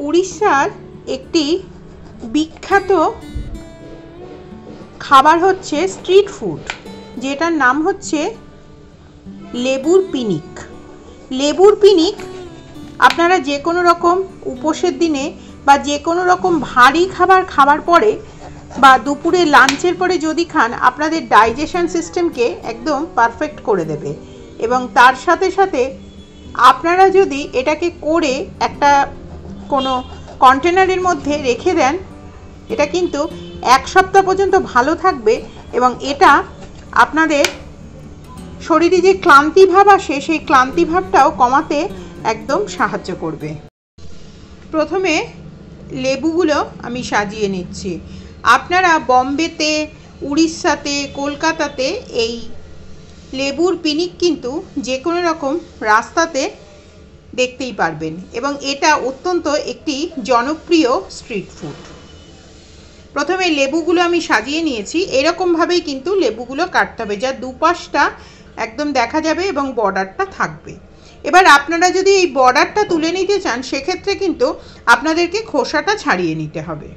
উড়িষ্যার একটি বিখ্যাত খাবার হচ্ছে স্ট্রিট ফুড, যেটার নাম হচ্ছে লেবুর পিনিক। লেবুর পিনিক আপনারা যে কোনো রকম উপোসের দিনে বা যে কোনো রকম ভারী খাবার খাবার পরে বা দুপুরে লাঞ্চের পরে যদি খান, আপনাদের ডাইজেশন সিস্টেমকে একদম পারফেক্ট করে দেবে। এবং তার সাথে সাথে আপনারা যদি এটাকে করে একটা কোনো কন্টেনারের মধ্যে রেখে দেন, এটা কিন্তু 1 সপ্তাহ পর্যন্ত ভালো থাকবে এবং এটা আপনাদের শরীরে যে ক্লান্তি ভাব আসে সেই ক্লান্তি ভাবটাও কমাতে একদম সাহায্য করবে। প্রথমে লেবুগুলো আমি সাজিয়ে নিচ্ছি। আপনারা বম্বেতে, উড়িষ্যাতে, কলকাতাতে এই লেবুর পিনিক কিন্তু যে কোনো রকম রাস্তাতে দেখতেই পারবেন এবং এটা অত্যন্ত একটি জনপ্রিয় স্ট্রিট ফুড। প্রথমে লেবুগুলো আমি সাজিয়ে নিয়েছি। এরকমভাবেই কিন্তু লেবুগুলো কাটতে হবে, যা দুপাশটা একদম দেখা যাবে এবং বর্ডারটা থাকবে। এবার আপনারা যদি এই বর্ডারটা তুলে নিতে চান, সেক্ষেত্রে কিন্তু আপনাদেরকে খোসাটা ছাড়িয়ে নিতে হবে।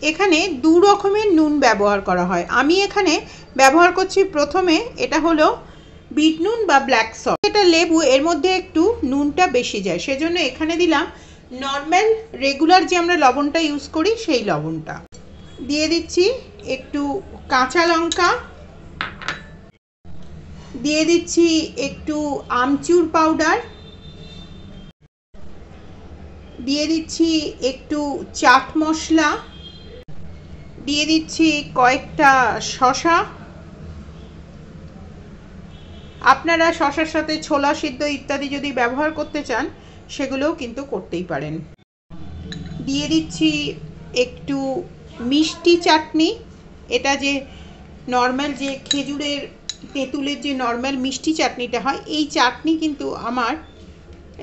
এখানে 2 রকমের নুন ব্যবহার করা হয়। আমি এখানে ব্যবহার করছি প্রথমে, এটা হলো বিট নুন বা ব্ল্যাক সল্ট। এটা লেবু, এর মধ্যে একটু নুনটা বেশি যায়, সেজন্য এখানে দিলাম নর্মাল রেগুলার যে আমরা লবণটা ইউজ করি সেই লবণটা। দিয়ে দিচ্ছি একটু কাঁচা লঙ্কা, দিয়ে দিচ্ছি একটু আমচুর পাউডার, দিয়ে দিচ্ছি একটু চাট মশলা, দিয়ে দিচ্ছি কয়েকটা শসা। আপনারা শসার সাথে ছোলা সিদ্ধ ইত্যাদি যদি ব্যবহার করতে চান, সেগুলোও কিন্তু করতেই পারেন। দিয়ে দিচ্ছি একটু মিষ্টি চাটনি। এটা যে নর্মাল যে খেজুরের তেঁতুলের যে নর্মাল মিষ্টি চাটনিটা হয়, এই চাটনি কিন্তু আমার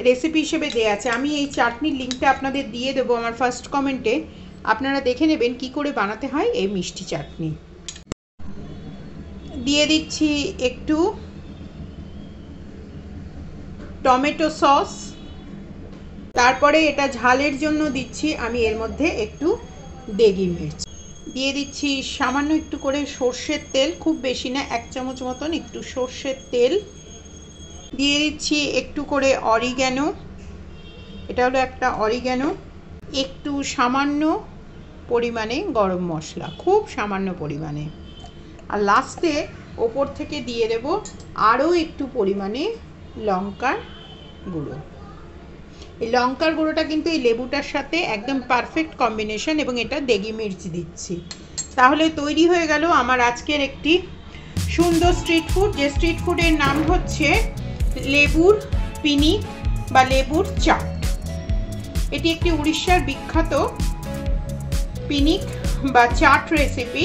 রেসিপি হিসেবে দেওয়া আছে। আমি এই চাটনির লিঙ্কটা আপনাদের দিয়ে দেবো আমার ফার্স্ট কমেন্টে। আপনারা দেখে নেবেন কি করে বানাতে হয় এই মিষ্টি চাটনি। দিয়ে দিচ্ছি একটু টমেটো সস। তারপরে এটা ঝালের জন্য দিচ্ছি আমি এর মধ্যে একটু দেগি মির্চ। দিয়ে দিচ্ছি সামান্য একটু করে সর্ষের তেল, খুব বেশি না, 1 চামচ মতন একটু সর্ষের তেল। দিয়ে দিচ্ছি একটু করে অরিগ্যানো, এটা হলো একটা অরিগ্যানো। একটু সামান্য পরিমাণে গরম মশলা, খুব সামান্য পরিমাণে। আর লাস্টে ওপর থেকে দিয়ে দেব আরও একটু পরিমাণে লঙ্কার গুঁড়ো। এই লঙ্কার গুঁড়োটা কিন্তু এই লেবুটার সাথে একদম পারফেক্ট কম্বিনেশন, এবং এটা দেগি মির্চ দিচ্ছি। তাহলে তৈরি হয়ে গেল আমার আজকের একটি সুন্দর স্ট্রিট ফুড, যে স্ট্রিট ফুডের নাম হচ্ছে লেবুর পিনিক বা লেবুর চাট। এটি একটি উড়িষ্যার বিখ্যাত পিনিক বা চাট রেসিপি,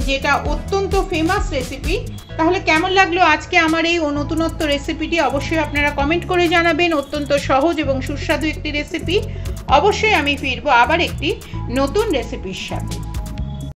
যেটা অত্যন্ত ফেমাস রেসিপি। তাহলে কেমন লাগলো আজকে আমার এই নতুনত্ব রেসিপিটি, অবশ্যই আপনারা কমেন্ট করে জানাবেন। অত্যন্ত সহজ এবং সুস্বাদু একটি রেসিপি। অবশ্যই আমি ফিরবো আবার একটি নতুন রেসিপির সাথে।